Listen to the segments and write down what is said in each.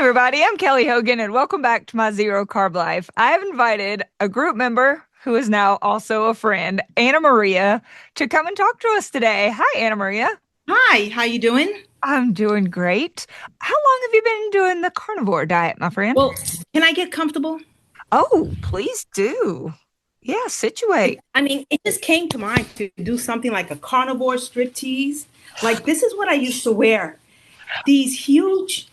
everybody, I'm Kelly Hogan, and welcome back to my Zero Carb Life. I have invited a group member who is now also a friend, Anna Maria, to come and talk to us today. Hi, Anna Maria. Hi, how you doing? I'm doing great. How long have you been doing the carnivore diet, my friend? Well, can I get comfortable? Oh, please do. Yeah, situate. It just came to mind to do something like a carnivore strip tease. Like this is what I used to wear. These huge,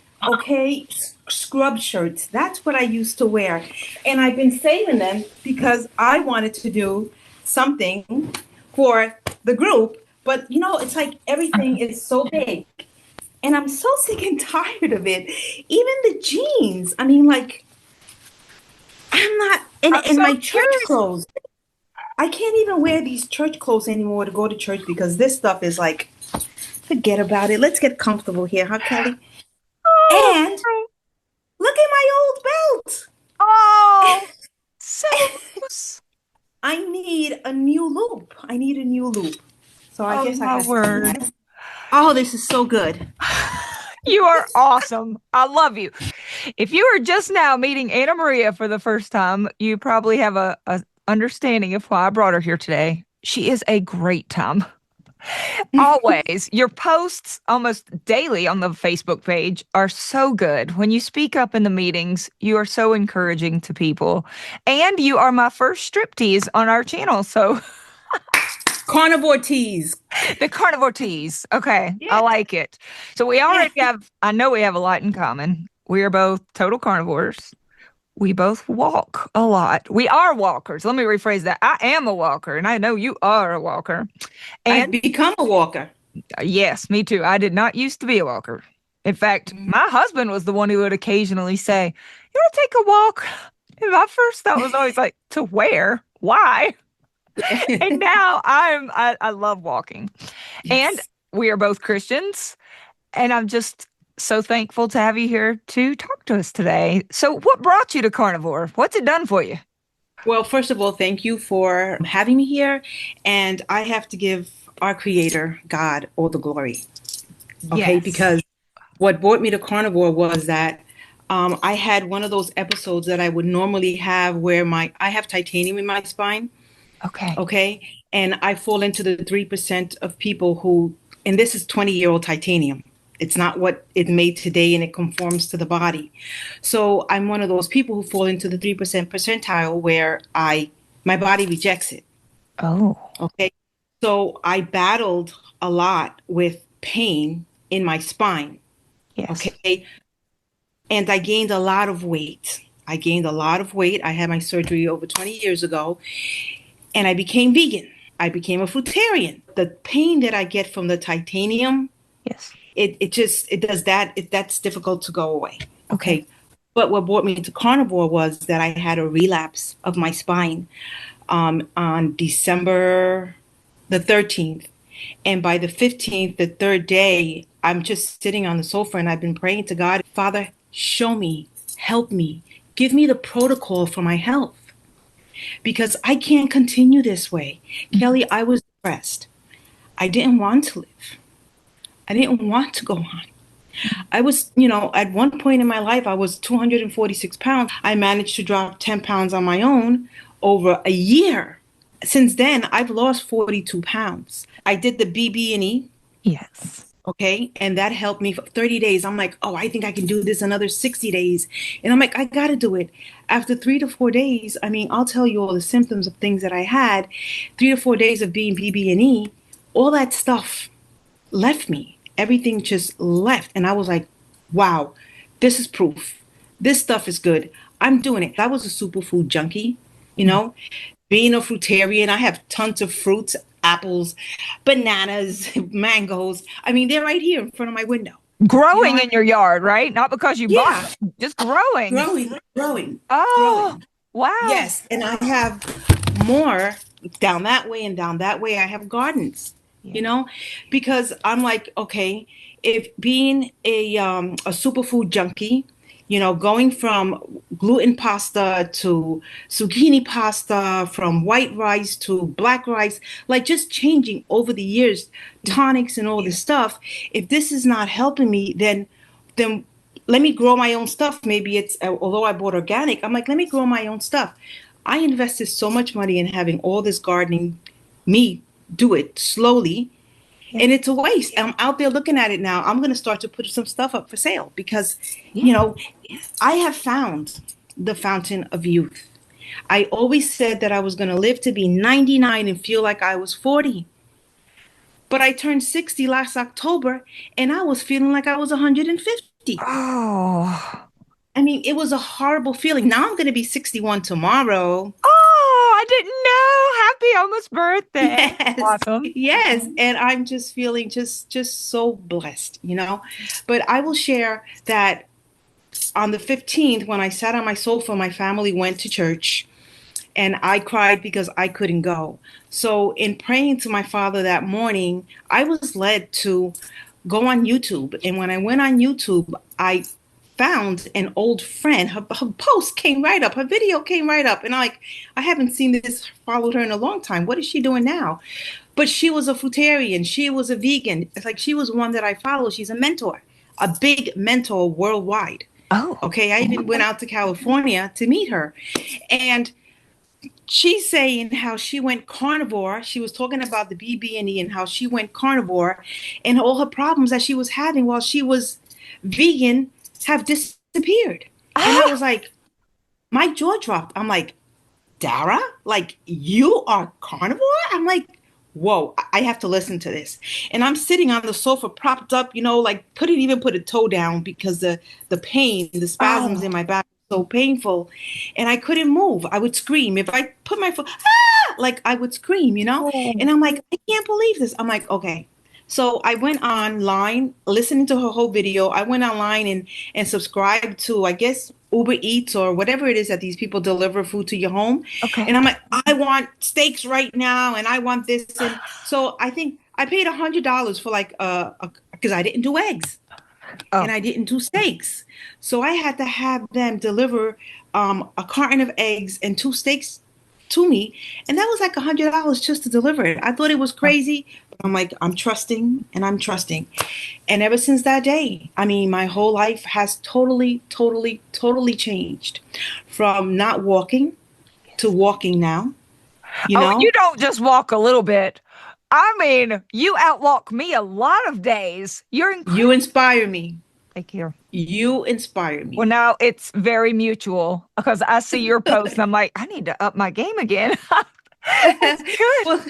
scrub shirts. That's what I used to wear. And I've been saving them because I wanted to do something for the group. But it's like everything is so big. And I'm so sick and tired of it. Even the jeans. I'm not I'm in so my church curious. clothes. I can't even wear these church clothes anymore to go to church because this stuff is like, forget about it. Let's get comfortable here, huh, Kelly? Oh, And look at my old belt. oh, so loose. I need a new loop. I need a new loop. So I Oh, guess I my have to do word. that. Oh, this is so good. You are awesome. I love you. If you are just now meeting Anna Maria for the first time, you probably have a understanding of why I brought her here today. She is a great time. Always. Your posts almost daily on the Facebook page are so good. When you speak up in the meetings, you are so encouraging to people. And you are my first striptease on our channel. So Carnivore tees. the carnivore tease. Okay. I Yeah. like it. So we Yeah. already have, I know we have a lot in common. We are both total carnivores. We both walk a lot. We are walkers. Let me rephrase that. I am a walker, and I know you are a walker. I've And become a walker. yes, me too. I did not used to be a walker. In fact, Mhm. my husband was the one who would occasionally say, "You want to take a walk?" And my first thought was always like, "To where? Why?" And now I love walking. And Yes. we are both Christians, and I'm just so thankful to have you here to talk to us today. So, what brought you to carnivore? What's it done for you? Well, first of all, thank you for having me here. And I have to give our creator, God, all the glory. Okay. Yes. Because what brought me to carnivore was that I had one of those episodes that I would normally have where I have titanium in my spine. Okay. Okay. And I fall into the 3% of people who, and this is 20-year-old titanium. It's not what it's made today and it conforms to the body. So I'm one of those people who fall into the 3% percentile where my body rejects it. Oh, Okay. So I battled a lot with pain in my spine. yes. Okay. And I gained a lot of weight. I gained a lot of weight. I had my surgery over 20 years ago and I became vegan. I became a fruitarian. The pain that I get from the titanium, Yes. it does that. That's difficult to go away. Okay. Okay. But what brought me to carnivore was that I had a relapse of my spine on December the 13th. And by the 15th, the third day, I'm just sitting on the sofa and I've been praying to God, Father, show me, help me, give me the protocol for my health because I can't continue this way. Mhm. Kelly, I was depressed. I didn't want to live. I didn't want to go on. I was, at one point in my life, I was 246 pounds. I managed to drop 10 pounds on my own over a year. Since then, I've lost 42 pounds. I did the BB&E, Yes. okay, and that helped me for 30 days. I'm like, oh, I think I can do this another 60 days. And I'm like, I got to do it. After 3 to 4 days, I'll tell you all the symptoms of things that I had. 3 to 4 days of being BB&E, all that stuff left me. Everything just left. And I was like, wow, this is proof. This stuff is good. I'm doing it. I was a superfood junkie, you Mm. know, being a fruitarian. I have tons of fruits, apples, bananas, mangoes. They're right here in front of my window. You know Growing what in your yard, right? Not because you bought Yeah, them, just growing. growing, Oh, growing. wow. Yes. And I have more down that way and down that way. I have gardens, you Yes. know, because I'm like, okay, if being a superfood junkie, going from gluten pasta to zucchini pasta, from white rice to black rice, like just changing over the years, Yeah. tonics and all this stuff. If this is not helping me, then let me grow my own stuff. Maybe it's, although I bought organic, I'm like, let me grow my own stuff. I invested so much money in having all this gardening, me do it slowly, Yeah. and it's a waste. I'm out there looking at it now. I'm going to start to put some stuff up for sale because, you Yeah. know, I have found the fountain of youth. I always said that I was going to live to be 99 and feel like I was 40. But I turned 60 last October and I was feeling like I was 150. Oh. I mean, it was a horrible feeling. Now I'm going to be 61 tomorrow. Oh, I didn't know. Happy almost birthday. Yes. Awesome. Yes, and I'm just feeling just so blessed, you know. But I will share that on the 15th when I sat on my sofa, my family went to church and I cried because I couldn't go. So in praying to my father that morning, I was led to go on YouTube. And when I went on YouTube, I found an old friend. Her post came right up. Her video came right up. And I haven't seen this, followed her in a long time. What is she doing now? But she was a fruitarian. She was a vegan. It's like she was one that I follow. She's a mentor, a big mentor worldwide. Oh. Okay. I even went out to California to meet her. And she's saying how she went carnivore. She was talking about the BB&E and how she went carnivore and all her problems that she was having while she was vegan have disappeared. And I Ah. was like, my jaw dropped. I'm like, Dara, like you are carnivore? I'm like, whoa, I have to listen to this. And I'm sitting on the sofa propped up, like couldn't even put a toe down because the pain, the spasms Oh. in my back were so painful. And I couldn't move. I would scream. If I put my foot, ah, like I would scream. Oh. And I'm like, I can't believe this. I'm like, okay. So I went online, listening to her whole video. I went online and subscribed to, I guess, Uber Eats or whatever it is that these people deliver food to your home. Okay. And I'm like, I want steaks right now, and I want this. And so I think I paid $100 for like because I didn't do eggs Oh. and I didn't do steaks. So I had to have them deliver a carton of eggs and two steaks to me. And that was like $100 just to deliver it. I thought it was Oh. crazy. But I'm like, I'm trusting and I'm trusting. And ever since that day, I mean, my whole life has totally, totally, totally changed from not walking to walking now, you Oh, you know? don't just walk a little bit. I mean, you outwalk me a lot of days. You're You incredible. inspire me. Thank you. You inspire Well, me. now it's very mutual because I see your post and I'm like, I need to up my game again. It's good. Well,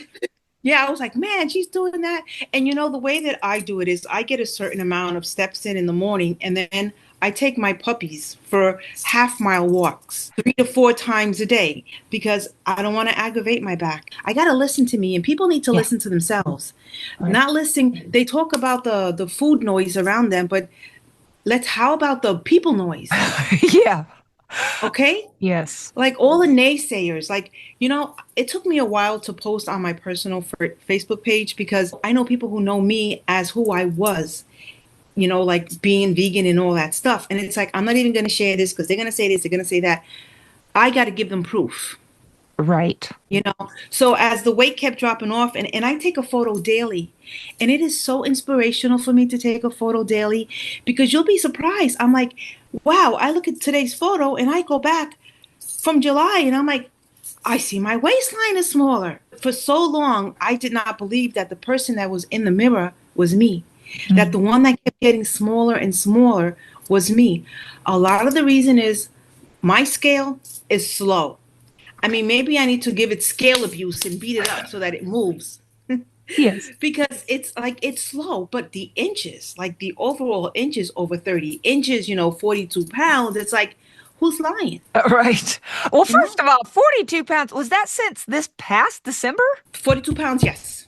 yeah, I was like, man, she's doing that. And the way that I do it is I get a certain amount of steps in the morning, and then I take my puppies for half-mile walks 3 to 4 times a day because I don't want to aggravate my back. I got to listen to me, and people need to Yeah. listen to themselves. Right. Not listening. They talk about the food noise around them, but how about the people noise? Yeah. Okay? Yes. Like all the naysayers, like, it took me a while to post on my personal Facebook page because I know people who know me as who I was, like being vegan and all that stuff. And it's like, I'm not even going to share this because they're going to say this, they're going to say that. I got to give them proof. Right. So as the weight kept dropping off, and I take a photo daily, and it is so inspirational for me to take a photo daily because you'll be surprised. I'm like, wow, I look at today's photo and I go back from July and I'm like, I see my waistline is smaller. For so long, I did not believe that the person that was in the mirror was me, that Mm. the one that kept getting smaller and smaller was me. A lot of the reason is my scale is slow. I mean, maybe I need to give it scale abuse and beat it up so that it moves Yes. because it's like it's slow, but the inches, like the overall inches over 30 inches, 42 pounds, it's like, who's lying? Right. Well, You know, first of all, 42 pounds. Was that since this past December? 42 pounds, yes.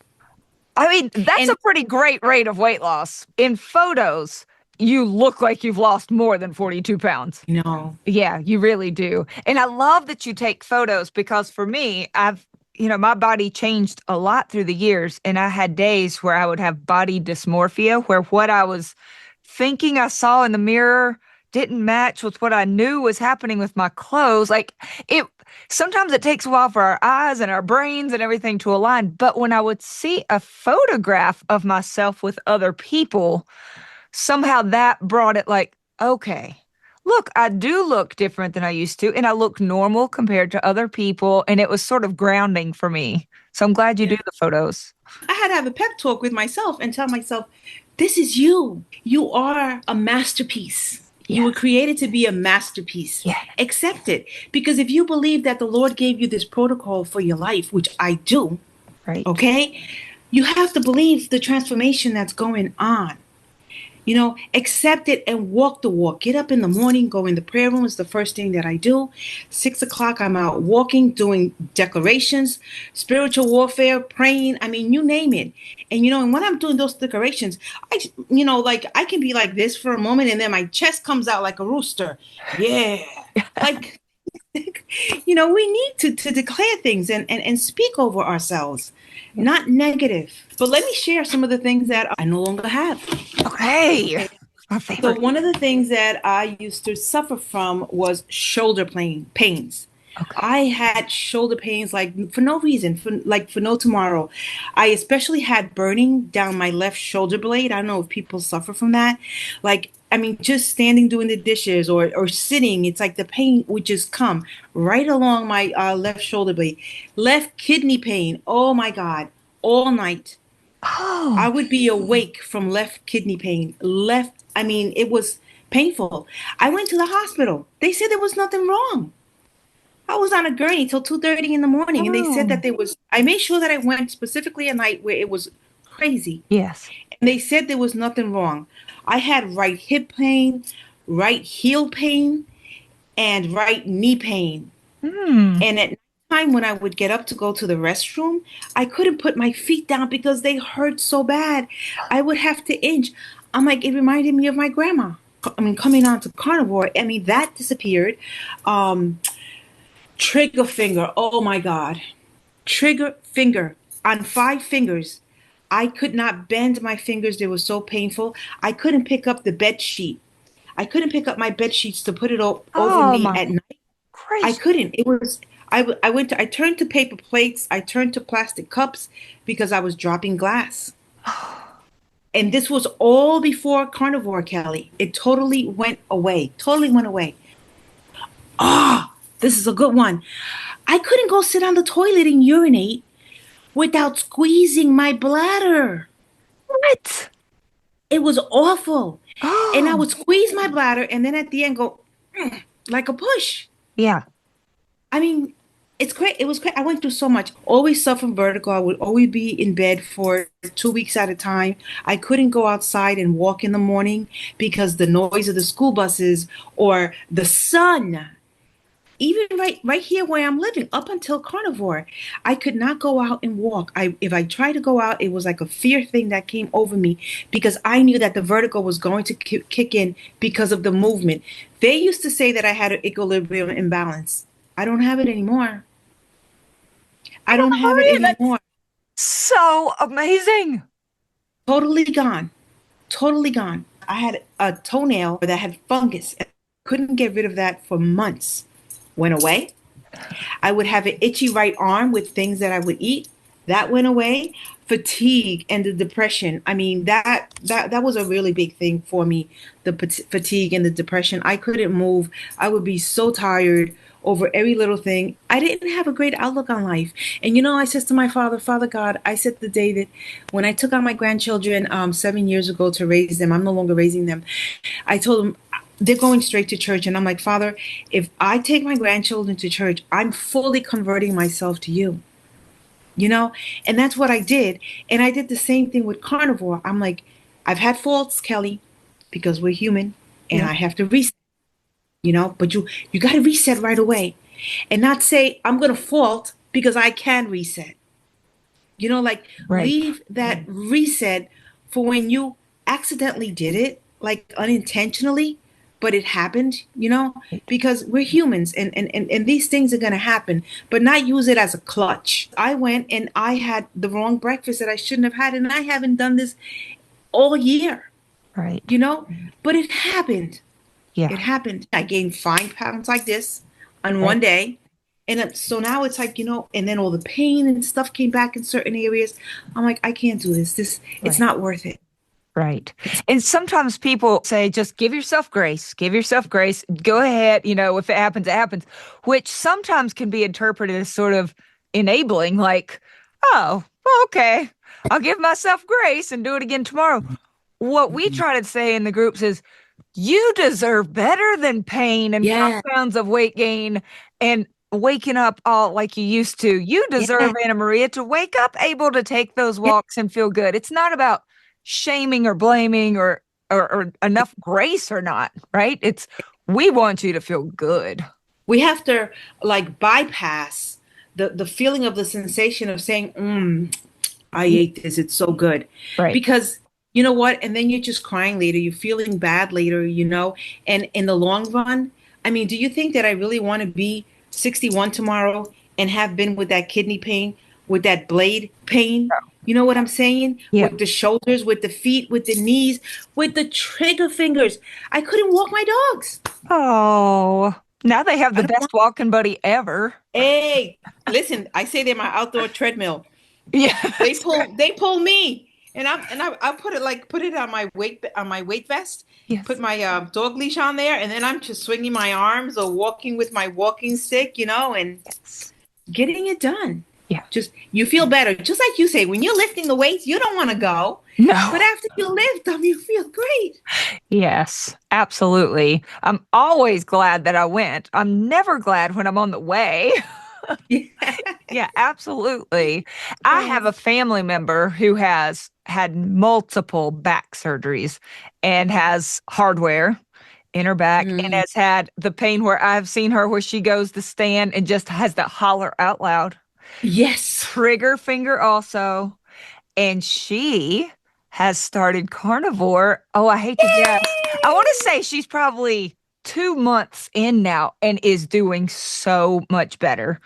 I mean, that's And a pretty great rate of weight loss. In photos, you look like you've lost more than 42 pounds. Yeah, you really do. And I love that you take photos because for me, my body changed a lot through the years. And I had days where I would have body dysmorphia, where what I was thinking I saw in the mirror didn't match with what I knew was happening with my clothes. Like it, sometimes it takes a while for our eyes and our brains and everything to align. But when I would see a photograph of myself with other people, somehow that brought it like, Okay. Look, I do look different than I used to, and I look normal compared to other people, and it was sort of grounding for me. So I'm glad you do Yeah. the photos. I had to have a pep talk with myself and tell myself, this is you. You are a masterpiece. You were Yes. created to be a masterpiece. Yeah. Accept it. Because if you believe that the Lord gave you this protocol for your life, which I do, Right. okay, you have to believe the transformation that's going on. Accept it and walk the walk. Get up in the morning, go in the prayer room is the first thing that I do. 6 o'clock, I'm out walking, doing declarations, spiritual warfare, praying. I mean, you name it. And when I'm doing those decorations, like I can be like this for a moment and then my chest comes out like a rooster. Yeah. Like, we need to declare things and speak over ourselves, Yeah. not negative. But let me share some of the things that I no longer have. Okay. Okay. My So favorite. one of the things that I used to suffer from was shoulder pains. Okay. I had shoulder pains like for no reason, for no tomorrow. I especially had burning down my left shoulder blade. I don't know if people suffer from that. Like, I mean, just standing doing the dishes or sitting, it's like the pain would just come right along my left shoulder blade. Left kidney pain. Oh my God, all night. I Oh, would be awake from left kidney pain. I mean, it was painful. I went to the hospital. They said there was nothing wrong. I was on a gurney till 2:30 in the morning, and they said oh. that I made sure that I went specifically at night where it was crazy. Yes. And they said there was nothing wrong. I had right hip pain, right heel pain, and right knee pain. Hmm. And at time when I would get up to go to the restroom, I couldn't put my feet down because they hurt so bad. I would have to inch. I'm like, it reminded me of my grandma. I mean, coming on to carnivore, I mean, that disappeared. Um, Trigger finger. Oh my God. Trigger finger on 5 fingers. I could not bend my fingers. They were so painful. I couldn't pick up the bed sheet. I couldn't pick up my bed sheets to put it over Oh me my at night. I gracious. couldn't. It was I turned to paper plates, I turned to plastic cups because I was dropping glass. And this was all before carnivore, Kelly. It totally went away. Totally went away. Ah, this is a good one. I couldn't go sit on the toilet and urinate without squeezing my bladder. What? It was awful. And I Oh, would squeeze my bladder and then at the end go like a push. yeah. I mean, it's great. It was great. I went through so much. Always suffering vertigo. I would always be in bed for 2 weeks at a time. I couldn't go outside and walk in the morning because the noise of the school buses or the sun. Even right here where I'm living, up until carnivore, I could not go out and walk. If I tried to go out, it was like a fear thing that came over me because I knew that the vertigo was going to kick in because of the movement. They used to say that I had an equilibrium imbalance. I don't have it anymore. I don't have it Maria, that's anymore. so amazing. Totally gone. Totally gone. I had a toenail that had fungus. Couldn't get rid of that for months. Went away. I would have an itchy right arm with things that I would eat. That went away. Fatigue and the depression. I mean, that was a really big thing for me. The fatigue and the depression. I couldn't move. I would be so tired over every little thing. I didn't have a great outlook on life. And I said to my father, Father God, I said the day that when I took on my grandchildren 7 years ago to raise them, I'm no longer raising them. I told him they're going straight to church. And I'm like, Father, if I take my grandchildren to church, I'm fully converting myself to you, you know? And that's what I did. And I did the same thing with carnivore. I'm like, I've had faults, Kelly, because we're human and Yep. I have to reset, but you got to reset right away and not say, I'm going to fault because I can reset. Like Right. leave that reset for when you accidentally did it, like unintentionally, but it happened, Right. because we're humans and these things are going to happen, but not use it as a clutch. I went and I had the wrong breakfast that I shouldn't have had, and I haven't done this all year, Right. you know, but it happened. Yeah. It happened. I gained 5 pounds like this on Right. one day. And so now it's like, and then all the pain and stuff came back in certain areas. I'm like, I can't do this. It's Right. not worth it. Right. And sometimes people say, just give yourself grace, give yourself grace, go ahead. If it happens, it happens, which sometimes can be interpreted as sort of enabling, like, oh, well, okay, I'll give myself grace and do it again tomorrow. What we Mhm. try to say in the groups is, you deserve better than pain and Yeah, 5 pounds of weight gain and waking up all like you used to. You deserve, yeah, Anna Maria, to wake up able to take those yeah. walks and feel good. It's not about shaming or blaming or enough grace or not, right? It's we want you to feel good. We have to like bypass the feeling of the sensation of saying, I Yeah, ate this, it's so good. right. Because you know what? And then you're just crying later, you're feeling bad later, and in the long run, I mean, do you think that I really want to be 61 tomorrow and have been with that kidney pain, with that blade pain? You know what I'm saying? Yeah. With the shoulders, with the feet, with the knees, with the trigger fingers. I couldn't walk my dogs. Oh, now they have I the don't best want, walking buddy ever. hey, listen, I say they're my outdoor treadmill. They Yes. pull me, and I put it on my weight vest, put Yes. my dog leash on there, and then I'm just swinging my arms or walking with my walking stick, and Yes. getting it done. Yeah. Just you feel better, just like you say when you're lifting the weights, you don't want to go, No. but after you lift them, you feel great. Yes, absolutely. I'm always glad that I went. I'm never glad when I'm on the way. Yeah, absolutely. I have a Yes. family member who has had multiple back surgeries and has hardware in her back and Mm. has had the pain where I've seen her where she goes to stand and just has that holler out loud. Yes. Trigger finger also. And she has started carnivore. Oh, I hate to guess. I want to say she's probably 2 months in now and is doing so much better.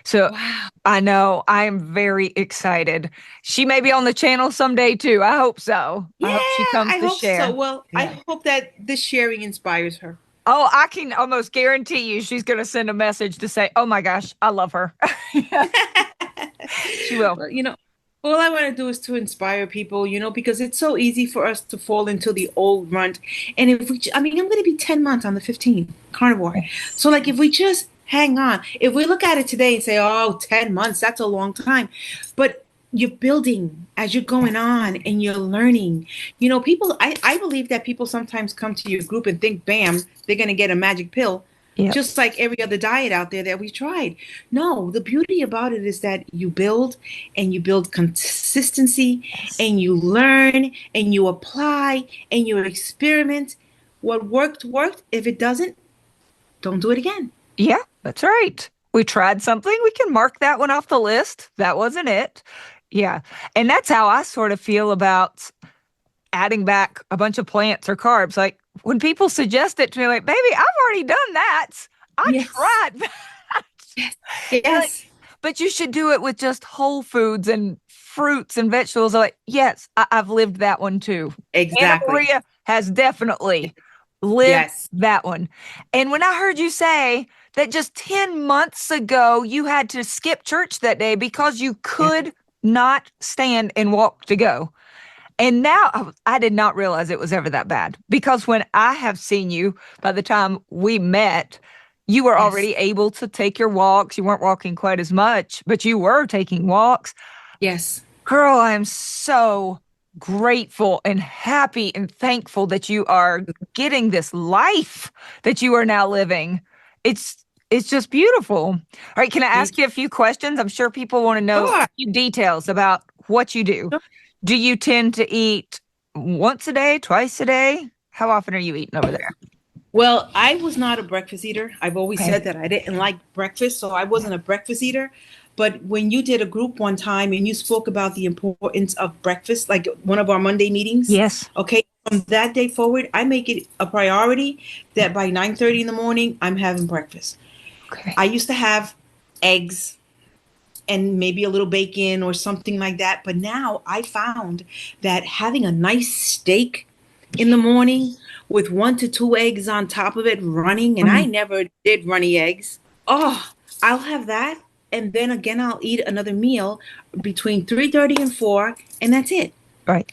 So Wow. I know I am very excited. She may be on the channel someday too. I hope so. I Yeah, hope she comes I to hope so. share. Well, I Yeah. hope that this sharing inspires her. Oh, I can almost guarantee you she's going to send a message to say, oh my gosh, I love her. Yeah, she will. Well, all I want to do is to inspire people, because it's so easy for us to fall into the old rut. And I mean, I'm going to be 10 months on the 15th, carnivore. Yes. So, like, if we just hang on, if we look at it today and say, oh, 10 months, that's a long time. But you're building as you're going on and you're learning. I believe that people sometimes come to your group and think, bam, they're going to get a magic pill Yep. just like every other diet out there that we tried. No, the beauty about it is that you build and you build consistency Yes. and you learn and you apply and you experiment. What worked, worked. If it doesn't, don't do it again. Yeah, that's right. We tried something. We can mark that one off the list. That wasn't it. Yeah. And that's how I sort of feel about adding back a bunch of plants or carbs. Like when people suggest it to me, like, baby, I've already done that. I Yes. tried that. Yes. They're like, Yes. but you should do it with just whole foods and fruits and vegetables. I'm like, yes, I've lived that one too. Anna Exactly. Maria has definitely lived Yes. that one. And when I heard you say that just 10 months ago you had to skip church that day because you Yeah. could not stand and walk to go. And now I did not realize it was ever that bad because when I have seen you, by the time we met, you were Yes. already able to take your walks. You weren't walking quite as much, but you were taking walks. Yes. Girl, I am so grateful and happy and thankful that you are getting this life that you are now living. It's just beautiful. All right, can I ask you a few questions? I'm sure people want to know a Sure. few details about what you do. Do you tend to eat once a day, twice a day? How often are you eating over there? Well, I was not a breakfast eater. I've always Okay. said that I didn't like breakfast, so I wasn't a breakfast eater. But when you did a group one time and you spoke about the importance of breakfast, like one of our Monday meetings, Yes. okay, from that day forward, I make it a priority that by 9:30 in the morning, I'm having breakfast. Okay. I used to have eggs and maybe a little bacon or something like that, but now I found that having a nice steak in the morning with 1 to 2 eggs on top of it running, and I Mhm. never did runny eggs. Oh, I'll have that. And then again, I'll eat another meal between 3:30 and 4, and that's it. Right.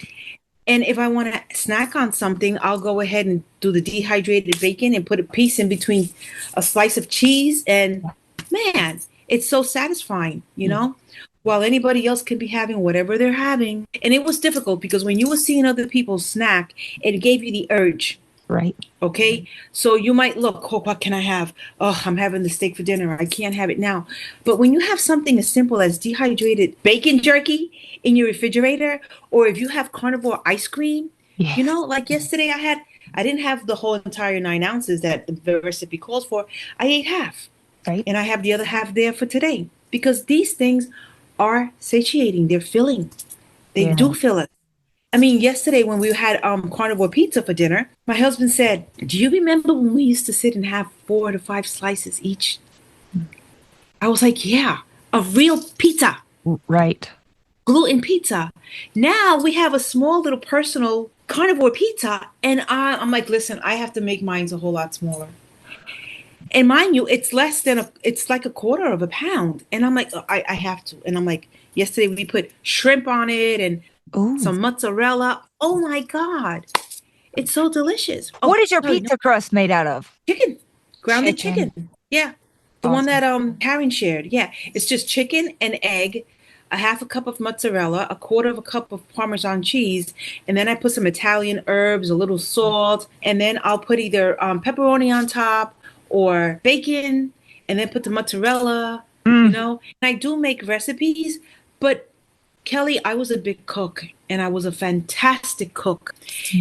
And if I want to snack on something, I'll go ahead and do the dehydrated bacon and put a piece in between a slice of cheese. And man, it's so satisfying, you Yeah. know, while anybody else could be having whatever they're having. And it was difficult because when you were seeing other people snack, it gave you the urge. Right. Okay. So you might look, oh, what can I have? Oh, I'm having the steak for dinner. I can't have it now. But when you have something as simple as dehydrated bacon jerky in your refrigerator, or if you have carnivore ice cream, you know, Yes. like yesterday I didn't have the whole entire 9 ounces that the recipe calls for. I ate half Right. and I have the other half there for today because these things are satiating. They're filling. They Yeah. do fill us. I mean, yesterday when we had carnivore pizza for dinner, my husband said, "Do you remember when we used to sit and have 4 to 5 slices each?" I was like, "Yeah, a real pizza, Right. gluten pizza." Now we have a small little personal carnivore pizza, and I'm like, "Listen, I have to make mine a whole lot smaller." And mind you, it's like a quarter of a pound, and I'm like, I have to, and I'm like, yesterday we put shrimp on it and Ooh. some mozzarella. Oh my God. It's so delicious. What Oh, is your sorry, no, pizza crust made out of? chicken, grounded Chicken. chicken. Yeah, the one Awesome. that Karen shared. Yeah, it's just chicken and egg, a half a cup of mozzarella, a quarter of a cup of Parmesan cheese, and then I put some Italian herbs, a little salt, and then I'll put either pepperoni on top or bacon, and then put the mozzarella. You Mm. know, and I do make recipes, but Kelly, I was a big cook and I was a fantastic cook.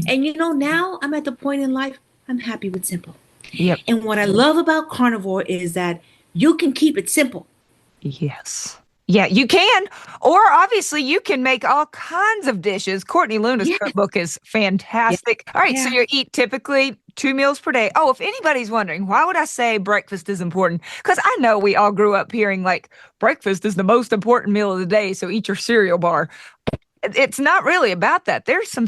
And you know, now I'm at the point in life, I'm happy with simple. Yep. And what I love about carnivore is that you can keep it simple. Yes. Yeah, you can. Or obviously, you can make all kinds of dishes. Courtney Luna's Yeah, cookbook is yeah, fantastic. All right, so yeah. you eat typically 2 meals per day. Oh, if anybody's wondering, why would I say breakfast is important? Because I know we all grew up hearing like breakfast is the most important meal of the day, so eat your cereal bar. It's not really about that. There's some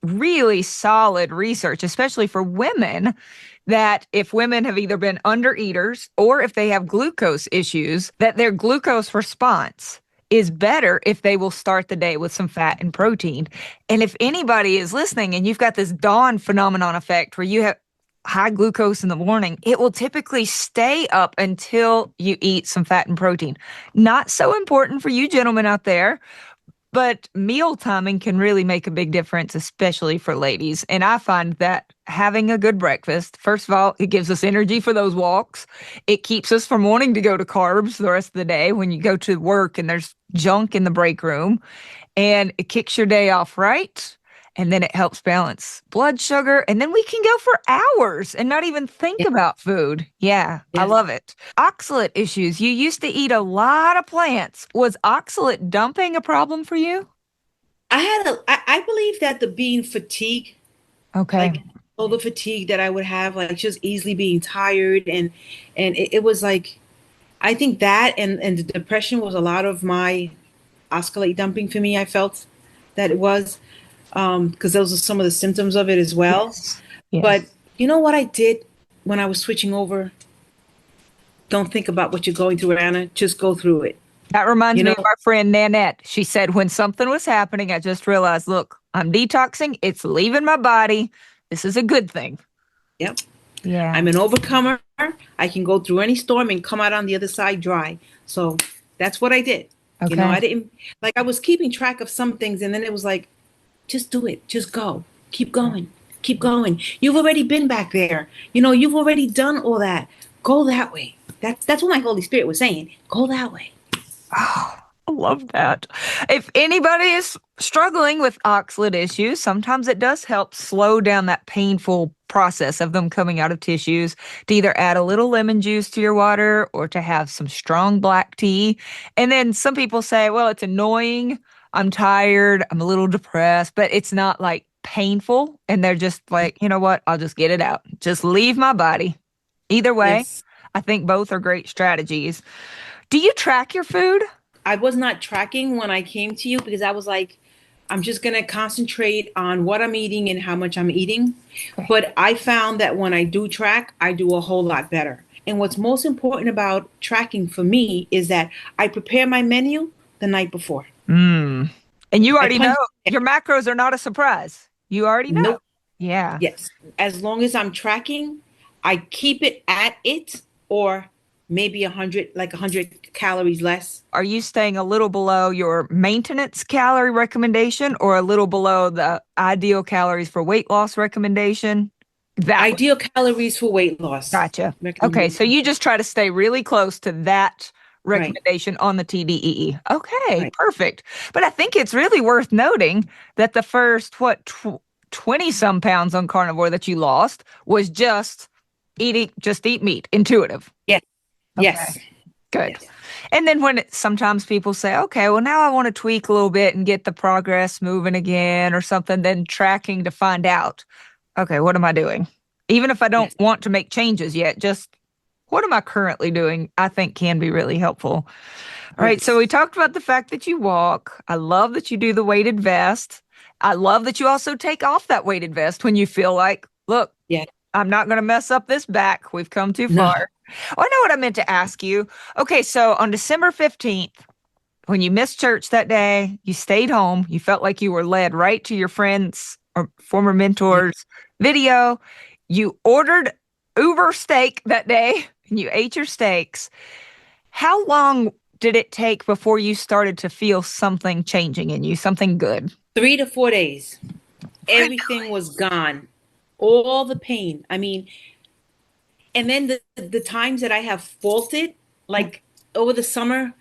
really solid research, especially for women, that if women have either been undereaters or if they have glucose issues, that their glucose response is better if they will start the day with some fat and protein. And if anybody is listening and you've got this dawn phenomenon effect where you have high glucose in the morning, it will typically stay up until you eat some fat and protein. Not so important for you gentlemen out there, but meal timing can really make a big difference, especially for ladies. And I find that having a good breakfast, first of all, it gives us energy for those walks. It keeps us from wanting to go to carbs the rest of the day when you go to work and there's junk in the break room. And it kicks your day off right. And then it helps balance blood sugar. And then we can go for hours and not even think Yeah, about food. Yeah, I yes. love it. Oxalate issues. You used to eat a lot of plants. Was oxalate dumping a problem for you? I believe that the being fatigue, Okay. like all the fatigue that I would have, like just easily being tired and it was like I think that and the depression was a lot of my oscillate dumping for me. I felt that it was because those are some of the symptoms of it as well. Yes. But Yes. you know what I did when I was switching over? Don't think about what you're going through, Anna. Just go through it. That reminds You me know? of our friend Nanette. She said, when something was happening, I just realized, look, I'm detoxing. It's leaving my body. This is a good thing. Yep. Yeah. I'm an overcomer. I can go through any storm and come out on the other side dry. So that's what I did. You know, Okay. I didn't like I was keeping track of some things and then it was like, just do it. Just go. Keep going. Keep going. You've already been back there. You know, you've already done all that. Go that way. That's what my Holy Spirit was saying. Go that way. Oh, I love that. If anybody is struggling with oxalate issues, sometimes it does help slow down that painful process of them coming out of tissues to either add a little lemon juice to your water or to have some strong black tea. And then some people say, well, it's annoying. I'm tired. I'm a little depressed, but it's not like painful. And they're just like, you know what? I'll just get it out. Just leave my body. Either way, Yes. I think both are great strategies. Do you track your food? I was not tracking when I came to you because I was like, I'm just going to concentrate on what I'm eating and how much I'm eating. Okay. But I found that when I do track, I do a whole lot better. And what's most important about tracking for me is that I prepare my menu the night before. Mm. And you I already know punch. your macros are not a surprise. You already know. Nope. Yeah. Yes. As long as I'm tracking, I keep it at it or maybe 100, like 100 calories less. Are you staying a little below your maintenance calorie recommendation or a little below the ideal calories for weight loss recommendation? That one. Ideal calories for weight loss Gotcha. Okay, so recommendation. you just try to stay really close to that Right. recommendation on the TDEE. Okay, Right. perfect. But I think it's really worth noting that the first, 20 some pounds on carnivore that you lost was just eat meat, intuitive. Yes. Okay, Yes. good. Yes. And then sometimes people say, okay, well, now I want to tweak a little bit and get the progress moving again or something, then tracking to find out, okay, what am I doing? Even if I don't Yes. want to make changes yet, just what am I currently doing? I think can be really helpful. All right. So Yes. we talked about the fact that you walk. I love that you do the weighted vest. I love that you also take off that weighted vest when you feel like, look, Yes. I'm not going to mess up this back. We've come too No. far. Oh, I know what I meant to ask you. Okay. So on December 15th, when you missed church that day, you stayed home. You felt like you were led right to your friends or former Yeah. mentors' video. You ordered Uber steak that day and you ate your steaks. How long did it take before you started to feel something changing in you, something good? 3 to 4 days. Really? Everything was gone. All the pain. I mean, and then the times that I have faulted, Yeah. like over the summer,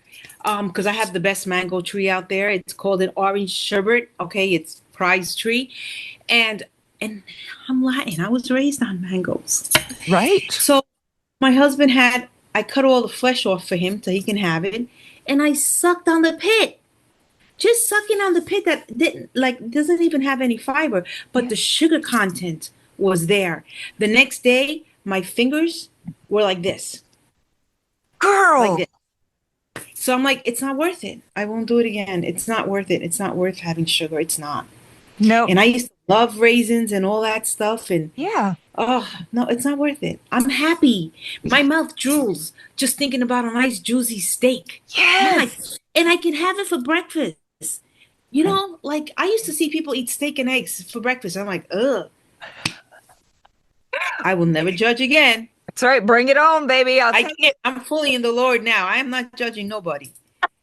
because I have the best mango tree out there. It's called an orange sherbet. Okay, it's prize tree, and and I'm Latin. I was raised on mangoes. Right. So my husband had I cut all the flesh off for him so he can have it, and I sucked on the pit. Just sucking on the pit that didn't like doesn't even have any fiber, but Yeah. the sugar content was there. The next day, my fingers were like Girl. this. So I'm like, it's not worth it. I won't do it again. It's not worth it. It's not worth having sugar. It's not. No. And I used to love raisins and all that stuff. And Yeah. oh no, it's not worth it. I'm happy. My mouth drools just thinking about a nice juicy steak. My, Yes. and I can have it for breakfast. Like I used to see people eat steak and eggs for breakfast. I'm like, ugh, I will never judge again. That's right. Bring it on, baby. I'll I take it. can't. I'm fully in the Lord now. I am not judging nobody.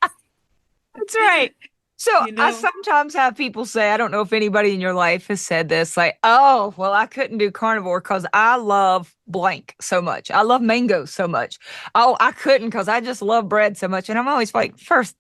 That's right. So You I know, sometimes have people say, I don't know if anybody in your life has said this, like, oh, well, I couldn't do carnivore because I love blank so much. I love mangoes so much. Oh, I couldn't because I just love bread so much. And I'm always like, first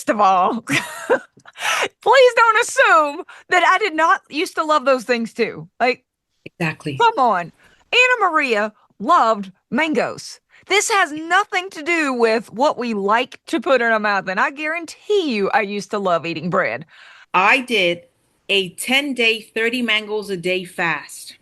of all, please don't assume that I did not used to love those things too. Like, exactly. come on. Anna Maria loved mangoes. This has nothing to do with what we like to put in our mouth. And I guarantee you, I used to love eating bread. I did a 10-day, 30 mangoes a day fast.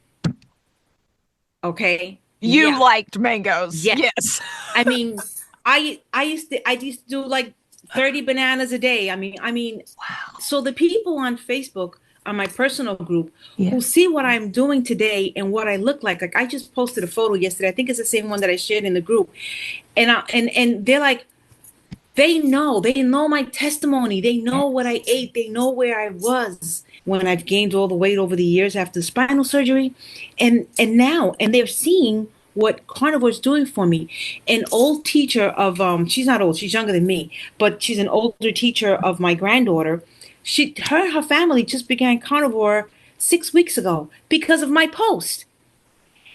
Okay. You Yeah. liked mangoes. Yes. Yes. I mean, I used to do like 30 bananas a day. I mean, Wow. so the people on Facebook on my personal group Yeah. who see what I'm doing today and what I look like I just posted a photo yesterday. I think it's the same one that I shared in the group. And they're like, they know my testimony. They know what I ate. They know where I was when I've gained all the weight over the years after spinal surgery. And they're seeing what carnivore is doing for me. An old teacher of she's not old, she's younger than me, but she's an older teacher of my granddaughter. Her family just began carnivore 6 weeks ago because of my post.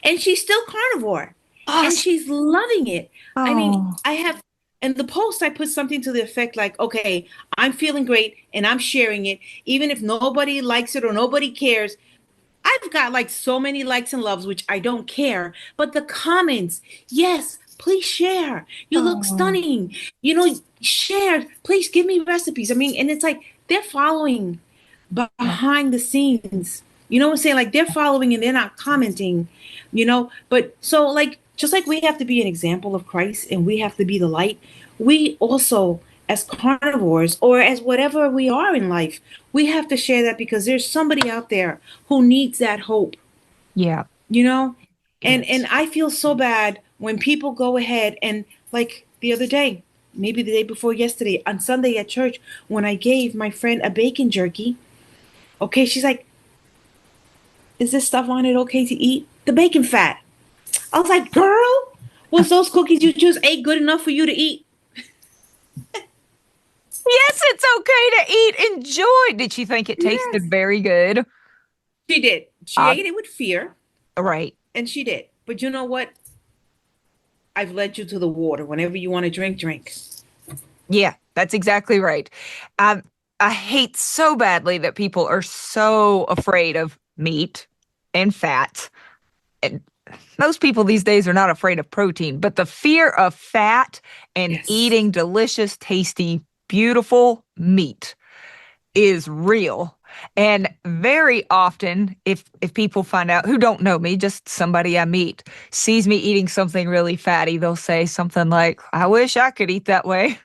And she's still carnivore and Awesome. she's loving it. I mean, Oh, I have in the post I put something to the effect like, okay, I'm feeling great and I'm sharing it. Even if nobody likes it or nobody cares, I've got like so many likes and loves, which I don't care. But the comments, yes, please share. You look oh, stunning. Share. Please give me recipes. I mean, and it's like they're following yeah. behind the scenes. You know what I'm saying? Like they're following and they're not commenting. But so like just like we have to be an example of Christ and we have to be the light, we also as carnivores or as whatever we are in life, we have to share that because there's somebody out there who needs that hope, Yeah. you know? And Yes. I feel so bad when people go ahead and like the other day, maybe the day before yesterday, on Sunday at church, when I gave my friend a bacon jerky. Okay, she's like, is this stuff on it okay to eat? The bacon fat. I was like, girl, was those cookies you just ate good enough for you to eat? Yes, it's okay to eat. Enjoy. Did she think it tasted Yes. very good? She did. She Uh, ate it with fear, right. and she did. But you know what? I've led you to the water. Whenever you want to drink, drink. Yeah, that's exactly right. I I hate so badly that people are so afraid of meat and fat. And most people these days are not afraid of protein, but the fear of fat and Yes. eating delicious, tasty, beautiful meat is real. And very often, if people find out who don't know me, just somebody I meet, sees me eating something really fatty, they'll say something like, I wish I could eat that way.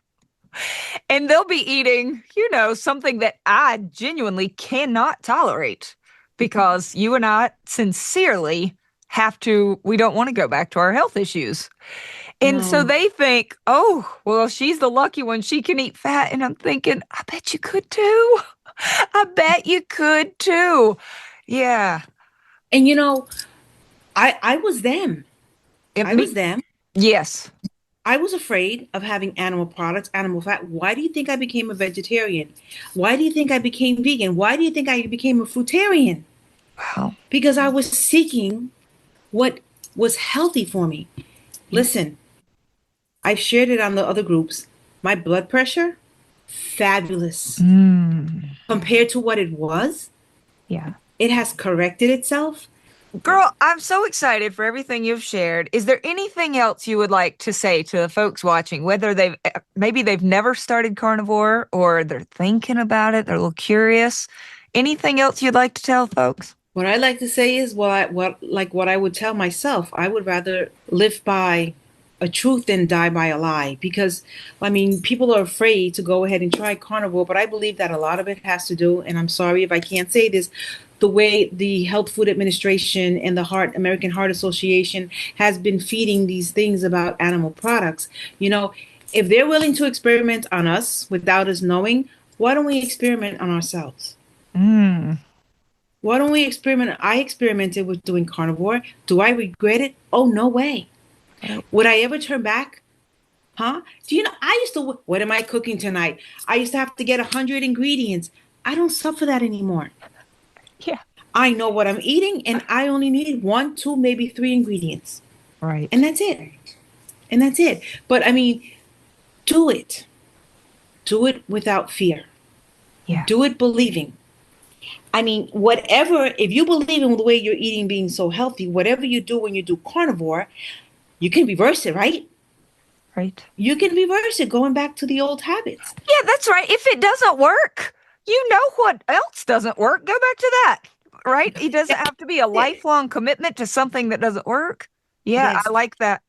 And they'll be eating, something that I genuinely cannot tolerate because you and I sincerely we don't want to go back to our health issues. And so No. they think, oh, well, she's the lucky one. She can eat fat. And I'm thinking, I bet you could too. I bet you could too. Yeah. And I was them. I Me, was them. yes. I was afraid of having animal products, animal fat. Why do you think I became a vegetarian? Why do you think I became vegan? Why do you think I became a fruitarian? Wow. Because I was seeking what was healthy for me. Yeah. Listen, I've shared it on the other groups. My blood pressure, fabulous. Mm, Compared to what it was, yeah. it has corrected itself. Girl, I'm so excited for everything you've shared. Is there anything else you would like to say to the folks watching, whether maybe they've never started carnivore or they're thinking about it, they're a little curious? Anything else you'd like to tell folks? What I like to say is what I would tell myself. I would rather live by a truth than die by a lie because I mean people are afraid to go ahead and try carnivore, but I believe that a lot of it has to do, and I'm sorry if I can't say this, the way the Health Food Administration and the American Heart Association has been feeding these things about animal products. You know, if they're willing to experiment on us without us knowing, why don't we experiment on ourselves? Mm, Why don't we experiment? I experimented with doing carnivore. Do I regret it? Oh, no way. right. Would I ever turn back? Huh? Do you know, I used to, what am I cooking tonight? I used to have to get 100 ingredients. I don't suffer that anymore. Yeah, I know what I'm eating and I only need one, two, maybe three ingredients. And right. that's it. And that's it. But I mean, do it. Do it without fear. Yeah, Do it believing. I mean, whatever, if you believe in the way you're eating being so healthy, whatever you do when you do carnivore, you can reverse it, right? right. You can reverse it going back to the old habits. Yeah, that's right. If it doesn't work, you know what else doesn't work. Go back to that, right? It doesn't have to be a lifelong commitment to something that doesn't work. Yeah, I Yes. like that.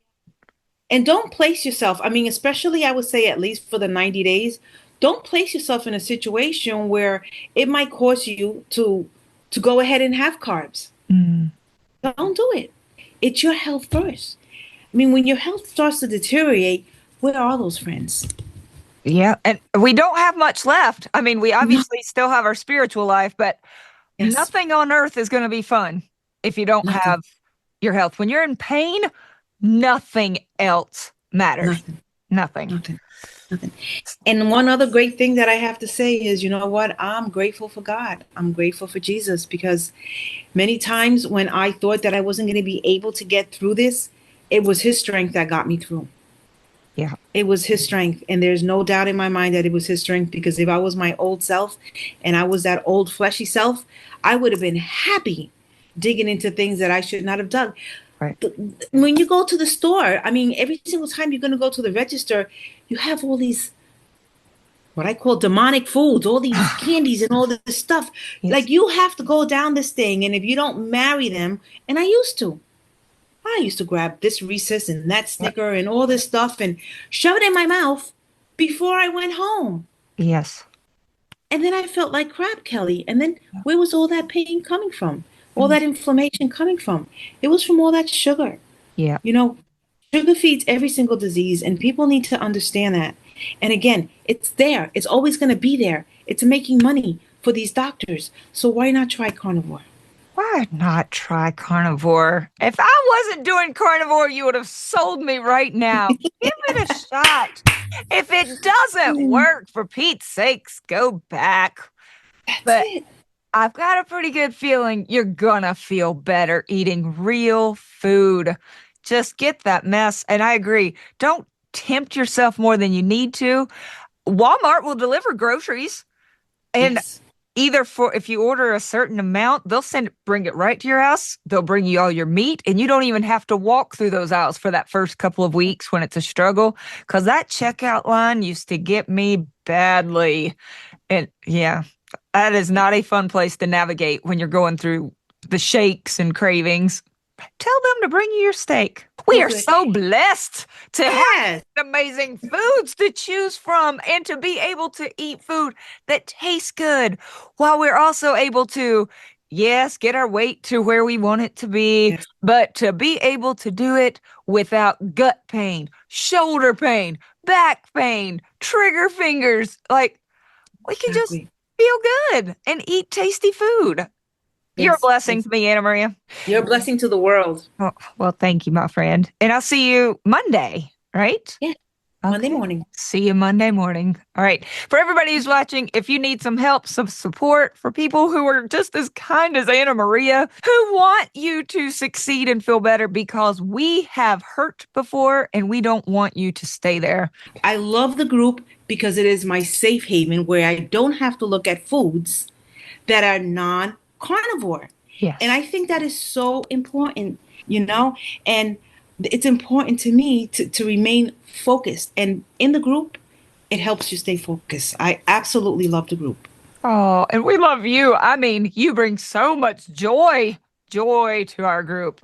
And don't place yourself, I mean, especially I would say at least for the 90 days, don't place yourself in a situation where it might cause you to go ahead and have carbs. Mm. Don't do it. It's your health first. I mean, when your health starts to deteriorate, where are those friends? Yeah, and we don't have much left. I mean, we No. obviously still have our spiritual life, but Yes. nothing on earth is going to be fun if you don't Nothing. have your health. When you're in pain, nothing else matters. Nothing. Nothing. Nothing. Nothing. And one other great thing that I have to say is, you know what? I'm grateful for God. I'm grateful for Jesus because many times when I thought that I wasn't going to be able to get through this, it was His strength that got me through. Yeah. It was His strength. And there's no doubt in my mind that it was His strength because if I was my old self and I was that old fleshy self, I would have been happy digging into things that I should not have dug. Right. When you go to the store, I mean, every single time you're going to go to the register, you have all these what I call demonic foods, all these candies and all this stuff. Yes. Like you have to go down this thing, and if you don't marry them, and I used to grab this Reese's and that Snicker and all this stuff and shove it in my mouth before I went home. Yes. And then I felt like crap, Kelly. And then where was all that pain coming from? All Mm. that inflammation coming from? It was from all that sugar. Yeah. You know, sugar feeds every single disease, and people need to understand that. And again, it's there. It's always going to be there. It's making money for these doctors. So why not try carnivore? Why not try carnivore? If I wasn't doing carnivore, you would have sold me right now. Give it a shot. If it doesn't Mm, work, for Pete's sakes, go back. that's But it. I've got a pretty good feeling you're gonna feel better eating real food. Just get that mess. And I agree. Don't tempt yourself more than you need to. Walmart will deliver groceries. And Yes. either for if you order a certain amount, they'll bring it right to your house. They'll bring you all your meat, and you don't even have to walk through those aisles for that first couple of weeks when it's a struggle. Because that checkout line used to get me badly. And yeah, that is not a fun place to navigate when you're going through the shakes and cravings. Tell them to bring you your steak. We So are good. so blessed to have Yes. amazing foods to choose from and to be able to eat food that tastes good while we're also able to, yes, get our weight to where we want it to be, Yes. but to be able to do it without gut pain, shoulder pain, back pain, trigger fingers. Like, we can just Exactly. feel good and eat tasty food. You're a Yes. blessing Yes. to me, Anna Maria. You're a blessing to the world. Well, thank you, my friend. And I'll see you Monday, right? Yeah. Monday Okay. morning. See you Monday morning. All right. For everybody who's watching, if you need some help, some support for people who are just as kind as Anna Maria, who want you to succeed and feel better because we have hurt before and we don't want you to stay there. I love the group because it is my safe haven where I don't have to look at foods that are non carnivore. And Yes. I think that is so important, you know? And it's important to me to remain focused. And in the group, it helps you stay focused. I absolutely love the group. Oh, and we love you. I mean, you bring so much joy to our group.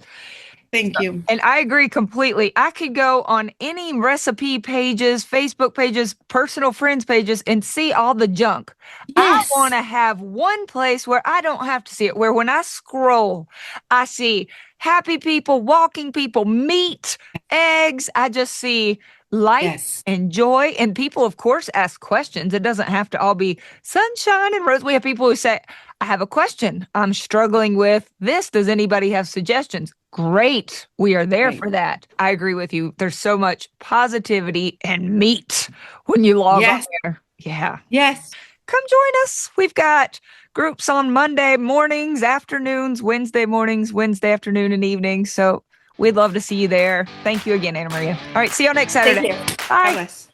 Thank you. And I agree completely. I could go on any recipe pages, Facebook pages, personal friends pages, and see all the junk. I want Yes. to have one place where I don't have to see it, where when I scroll, I see happy people, walking people, meat, eggs. I just see light Yes. and joy. And people, of course, ask questions. It doesn't have to all be sunshine and rose. We have people who say, I have a question. I'm struggling with this. Does anybody have suggestions? Great. We are there Right. for that. I agree with you. There's so much positivity and meat when you log on Yes. there. Yeah. Yes. Come join us. We've got groups on Monday mornings, afternoons, Wednesday afternoon and evening. So we'd love to see you there. Thank you again, Anna Maria. All right. See you next Take Saturday. care. God Bye. bless.